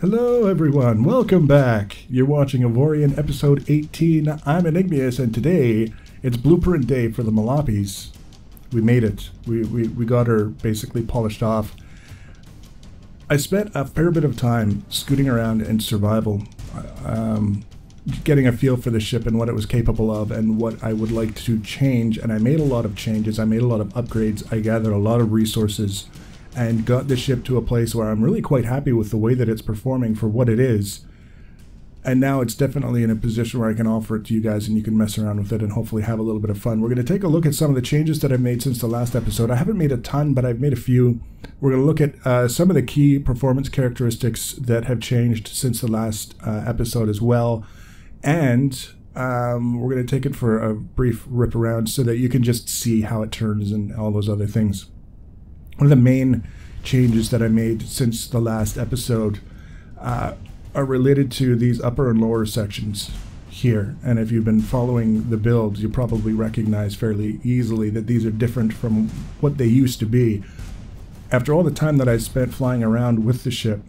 Hello everyone, welcome back. You're watching Avorion episode 18. I'm Enigmius and today it's blueprint day for the Melapes. We made it. We got her basically polished off. I spent a fair bit of time scooting around in survival, getting a feel for the ship and what it was capable of and what I would like to change, and I made a lot of changes. I made a lot of upgrades. I gathered a lot of resources and got the ship to a place where I'm really quite happy with the way that it's performing for what it is. And now it's definitely in a position where I can offer it to you guys and you can mess around with it and hopefully have a little bit of fun. We're going to take a look at some of the changes that I've made since the last episode. I haven't made a ton, but I've made a few. We're going to look at some of the key performance characteristics that have changed since the last episode as well. And we're going to take it for a brief rip around so that you can just see how it turns and all those other things. One of the main changes that I made since the last episode are related to these upper and lower sections here. And if you've been following the builds, you probably recognize fairly easily that these are different from what they used to be. After all the time that I spent flying around with the ship,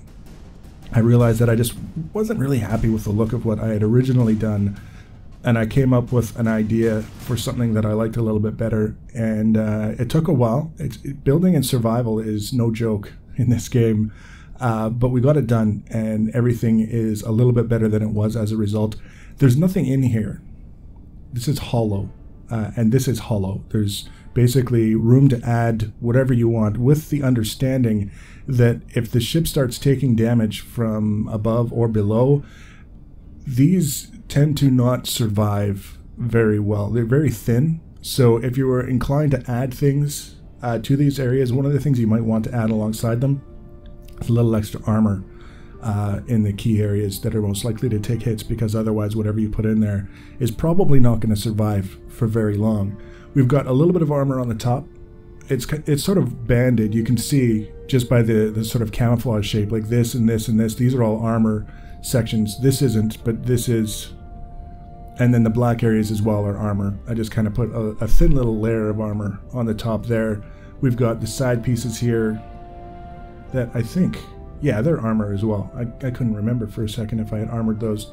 I realized that I just wasn't really happy with the look of what I had originally done. And I came up with an idea for something that I liked a little bit better, and it took a while. Building and survival is no joke in this game, but we got it done, and everything is a little bit better than it was as a result. There's nothing in here. This is hollow, and this is hollow. There's basically room to add whatever you want, with the understanding that if the ship starts taking damage from above or below, these tend to not survive very well. They're very thin, so if you were inclined to add things to these areas, one of the things you might want to add alongside them is a little extra armor in the key areas that are most likely to take hits, because otherwise whatever you put in there is probably not going to survive for very long. We've got a little bit of armor on the top. It's sort of banded. You can see just by the sort of camouflage shape, like this and this and this. These are all armor sections. This isn't, but this is. And then the black areas as well are armor. I just kind of put a thin little layer of armor on the top there. We've got the side pieces here that I think, yeah, they're armor as well. I couldn't remember for a second if I had armored those.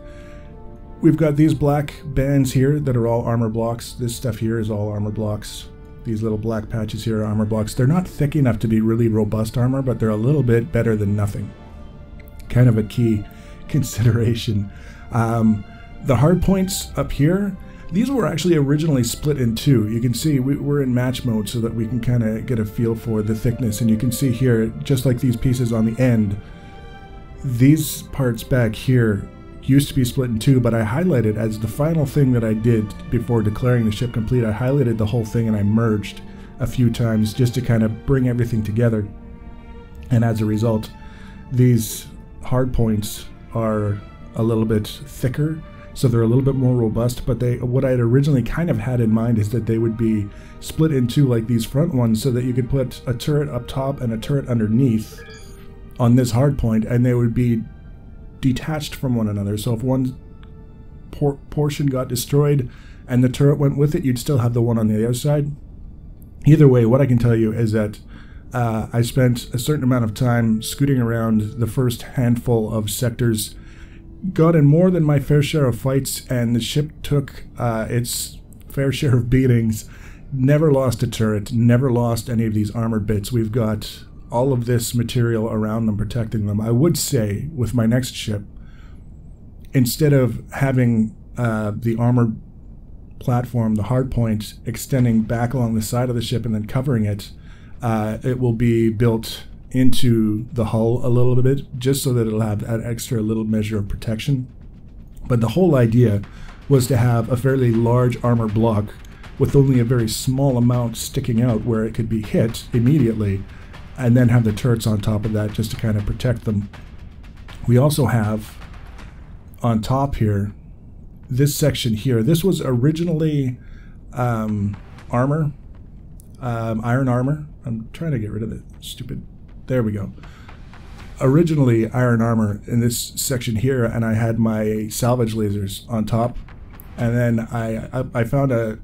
We've got these black bands here that are all armor blocks. This stuff here is all armor blocks. These little black patches here are armor blocks. They're not thick enough to be really robust armor, but they're a little bit better than nothing. Kind of a key consideration. The hard points up here, these were actually originally split in two. You can see we're in match mode so that we can kind of get a feel for the thickness, and you can see here, just like these pieces on the end, these parts back here used to be split in two, but I highlighted as the final thing that I did before declaring the ship complete. I highlighted the whole thing and I merged a few times just to kind of bring everything together, and as a result these hard points are a little bit thicker, so they're a little bit more robust. But what I had originally kind of had in mind is that they would be split into like these front ones, so that you could put a turret up top and a turret underneath on this hard point, and they would be detached from one another. So if one portion got destroyed and the turret went with it, you'd still have the one on the other side. Either way, what I can tell you is that I spent a certain amount of time scooting around the first handful of sectors, got in more than my fair share of fights, and the ship took its fair share of beatings. Never lost a turret, never lost any of these armored bits. We've got all of this material around them protecting them. I would say with my next ship, instead of having the armored platform, the hard point, extending back along the side of the ship and then covering it, it will be built into the hull a little bit, just so that it'll have that extra little measure of protection. But the whole idea was to have a fairly large armor block with only a very small amount sticking out where it could be hit immediately, and then have the turrets on top of that just to kind of protect them. We also have on top here this section here. This was originally armor, iron armor. I'm trying to get rid of it. Stupid. There we go. Originally iron armor in this section here, and I had my salvage lasers on top, and then I found a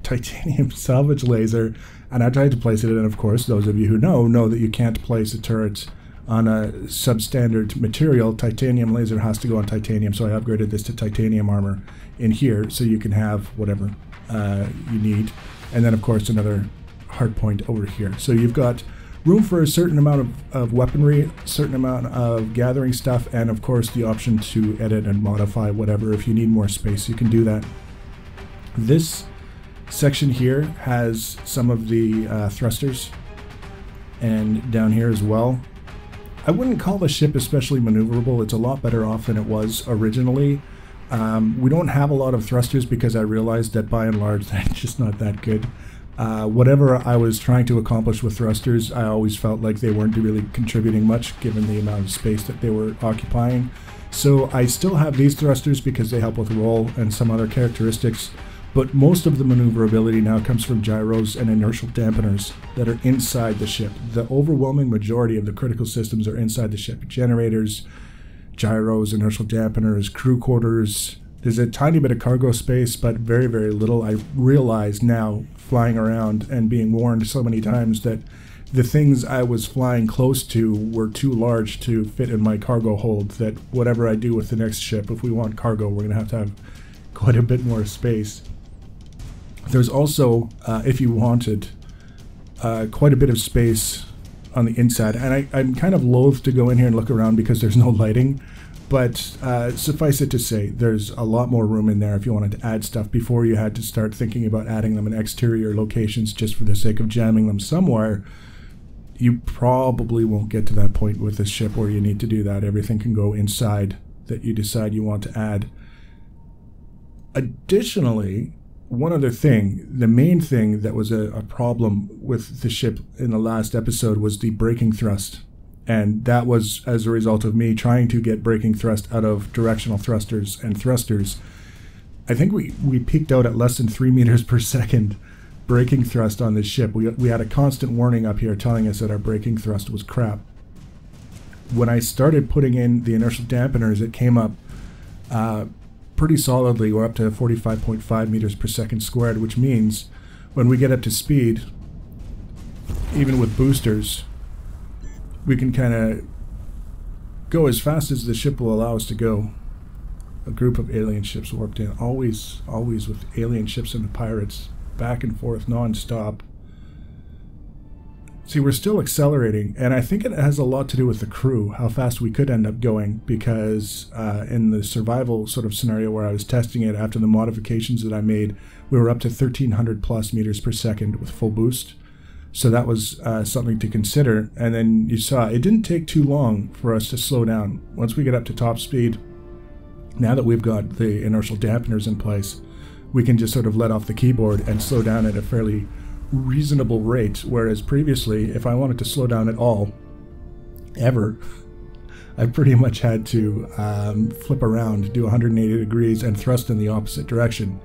titanium salvage laser, and I tried to place it in. Of course, those of you who know that you can't place a turret on a substandard material. Titanium laser has to go on titanium, so I upgraded this to titanium armor in here, so you can have whatever you need. And then, of course, another hard point over here. So you've got room for a certain amount of weaponry, a certain amount of gathering stuff, and of course the option to edit and modify whatever. If you need more space, you can do that. This section here has some of the thrusters, and down here as well. I wouldn't call the ship especially maneuverable. It's a lot better off than it was originally. We don't have a lot of thrusters because I realized that by and large they're just not that good. Whatever I was trying to accomplish with thrusters, I always felt like they weren't really contributing much given the amount of space that they were occupying. So I still have these thrusters because they help with roll and some other characteristics, but most of the maneuverability now comes from gyros and inertial dampeners that are inside the ship. The overwhelming majority of the critical systems are inside the ship. Generators, gyros, inertial dampeners, crew quarters. There's a tiny bit of cargo space, but very, very little. I realize now, flying around and being warned so many times, that the things I was flying close to were too large to fit in my cargo hold, that whatever I do with the next ship, if we want cargo, we're going to have quite a bit more space. There's also, if you wanted, quite a bit of space on the inside, and I'm kind of loath to go in here and look around because there's no lighting. But suffice it to say, there's a lot more room in there if you wanted to add stuff before you had to start thinking about adding them in exterior locations just for the sake of jamming them somewhere. You probably won't get to that point with this ship where you need to do that. Everything can go inside that you decide you want to add. Additionally, one other thing, the main thing that was a problem with the ship in the last episode was the braking thrust. And that was as a result of me trying to get braking thrust out of directional thrusters and thrusters. I think we peaked out at less than 3 meters per second braking thrust on this ship. We had a constant warning up here telling us that our braking thrust was crap. When I started putting in the inertial dampeners, it came up pretty solidly. We're up to 45.5 meters per second squared, which means when we get up to speed, even with boosters, we can kind of go as fast as the ship will allow us to go. A group of alien ships warped in. Always with alien ships and the pirates. Back and forth, non-stop. See, we're still accelerating, and I think it has a lot to do with the crew, how fast we could end up going, because in the survival sort of scenario where I was testing it after the modifications that I made, we were up to 1,300 plus meters per second with full boost. So that was something to consider. And then you saw it didn't take too long for us to slow down. Once we get up to top speed, now that we've got the inertial dampeners in place, we can just sort of let off the keyboard and slow down at a fairly reasonable rate. Whereas previously, if I wanted to slow down at all, ever, I pretty much had to flip around, do 180 degrees, and thrust in the opposite direction.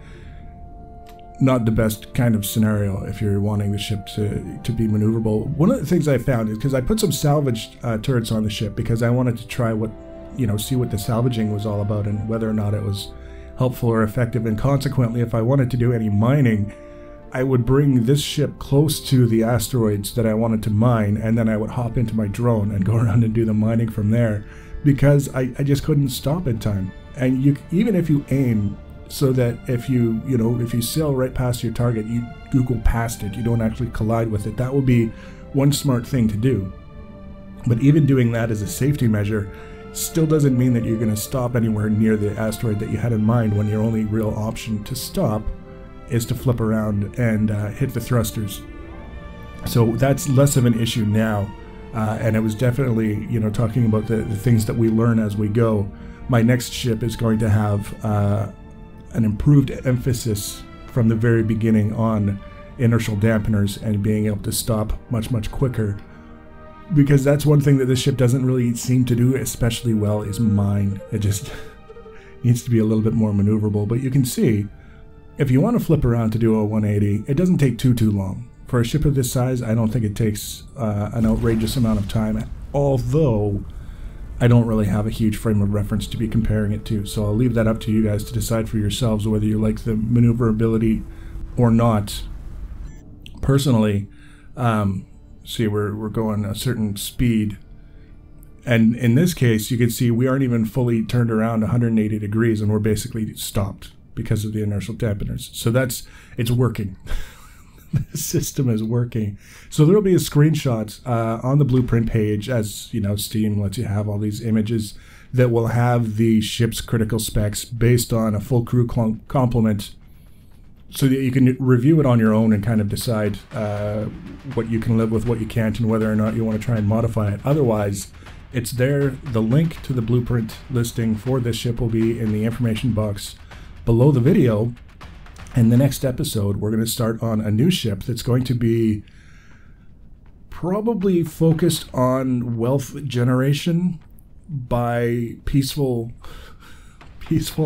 Not the best kind of scenario if you're wanting the ship to be maneuverable. One of the things I found is because I put some salvaged turrets on the ship because I wanted to try see what the salvaging was all about and whether or not it was helpful or effective. And consequently, if I wanted to do any mining, I would bring this ship close to the asteroids that I wanted to mine, and then I would hop into my drone and go around and do the mining from there, because I just couldn't stop in time. And even if you aim so that if you sail right past your target, you Google past it, you don't actually collide with it. That would be one smart thing to do. But even doing that as a safety measure still doesn't mean that you're going to stop anywhere near the asteroid that you had in mind, when your only real option to stop is to flip around and hit the thrusters. So that's less of an issue now. And it was definitely, talking about the things that we learn as we go. My next ship is going to have an improved emphasis from the very beginning on inertial dampeners and being able to stop much, much quicker. Because that's one thing that this ship doesn't really seem to do especially well, is mine. It just needs to be a little bit more maneuverable. But you can see, if you want to flip around to do a 180, it doesn't take too long. For a ship of this size, I don't think it takes an outrageous amount of time, although I don't really have a huge frame of reference to be comparing it to, so I'll leave that up to you guys to decide for yourselves whether you like the maneuverability or not. Personally, see, we're going a certain speed, And in this case, you can see we aren't even fully turned around 180 degrees, and we're basically stopped because of the inertial dampeners. So it's working. The system is working. So there'll be a screenshot on the blueprint page, as you know, Steam lets you have all these images that will have the ship's critical specs based on a full crew complement, so that you can review it on your own and kind of decide what you can live with, what you can't, and whether or not you want to try and modify it. Otherwise, it's there. The link to the blueprint listing for this ship will be in the information box below the video. And the next episode, we're going to start on a new ship that's going to be probably focused on wealth generation by peaceful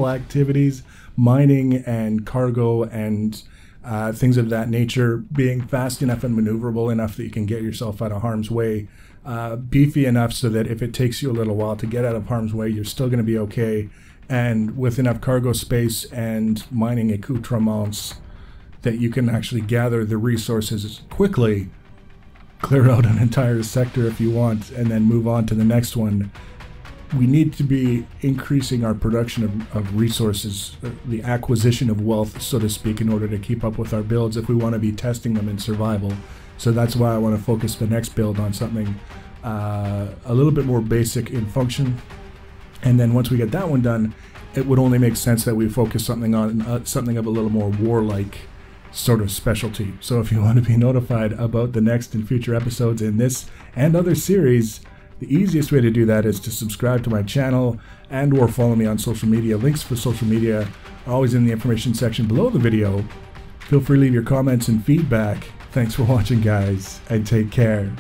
activities, mining and cargo and things of that nature, being fast enough and maneuverable enough that you can get yourself out of harm's way, beefy enough so that if it takes you a little while to get out of harm's way, you're still going to be okay, and with enough cargo space and mining accoutrements that you can actually gather the resources quickly, clear out an entire sector if you want, and then move on to the next one. We need to be increasing our production of resources, the acquisition of wealth, so to speak, in order to keep up with our builds if we want to be testing them in survival. So that's why I want to focus the next build on something a little bit more basic in function. And then once we get that one done, it would only make sense that we focus something on something of a little more warlike sort of specialty. So if you want to be notified about the next and future episodes in this and other series, the easiest way to do that is to subscribe to my channel and or follow me on social media. Links for social media are always in the information section below the video. Feel free to leave your comments and feedback. Thanks for watching, guys, and take care.